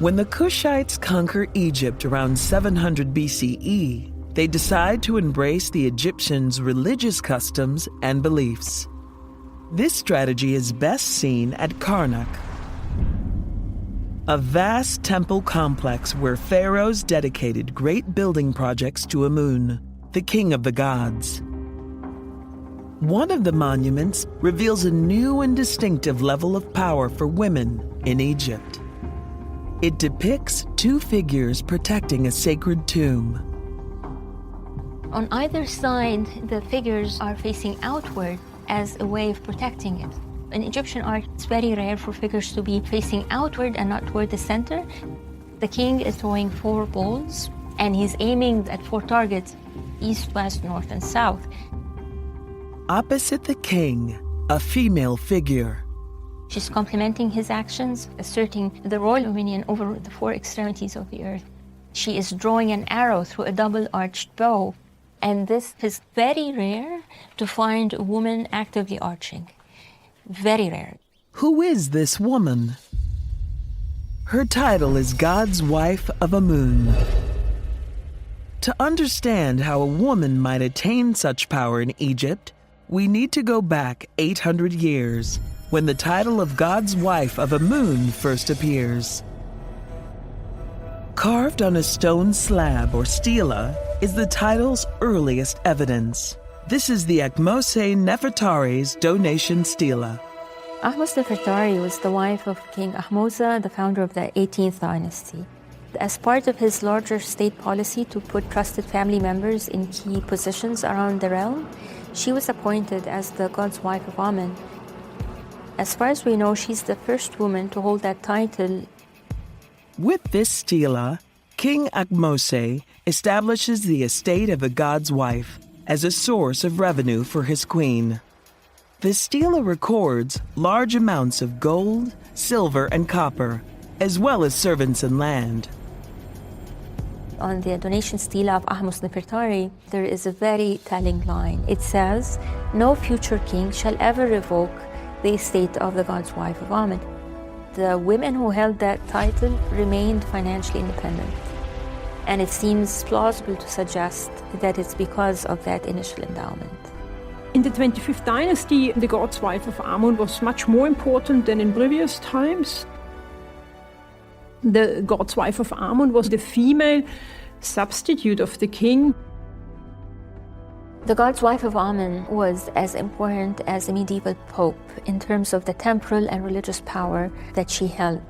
When the Kushites conquer Egypt around 700 BCE, they decide to embrace the Egyptians' religious customs and beliefs. This strategy is best seen at Karnak, a vast temple complex where pharaohs dedicated great building projects to Amun, the king of the gods. One of the monuments reveals a new and distinctive level of power for women in Egypt. It depicts two figures protecting a sacred tomb. On either side, the figures are facing outward as a way of protecting it. In Egyptian art, it's very rare for figures to be facing outward and not toward the center. The king is throwing 4 balls, and he's aiming at 4 targets, east, west, north, and south. Opposite the king, a female figure. She's complementing his actions, asserting the royal dominion over the 4 extremities of the earth. She is drawing an arrow through a double-arched bow, and this is very rare to find a woman actively arching. Very rare. Who is this woman? Her title is God's wife of Amun. To understand how a woman might attain such power in Egypt, we need to go back 800 years, when the title of God's wife of Amun first appears. Carved on a stone slab or stela is the title's earliest evidence. This is the Ahmose Nefertari's donation stela. Ahmose Nefertari was the wife of King Ahmose, the founder of the 18th dynasty. As part of his larger state policy to put trusted family members in key positions around the realm, she was appointed as the god's wife of Amun. As far as we know, she's the first woman to hold that title. With this stela, King Ahmose establishes the estate of a god's wife as a source of revenue for his queen. The stela records large amounts of gold, silver, and copper, as well as servants and land. On the donation stela of Ahmose Nefertari, there is a very telling line. It says, "No future king shall ever revoke the estate of the god's wife of Amun." The women who held that title remained financially independent. And it seems plausible to suggest that it's because of that initial endowment. In the 25th dynasty, the god's wife of Amun was much more important than in previous times. The god's wife of Amun was the female substitute of the king. The god's wife of Amun was as important as a medieval pope in terms of the temporal and religious power that she held.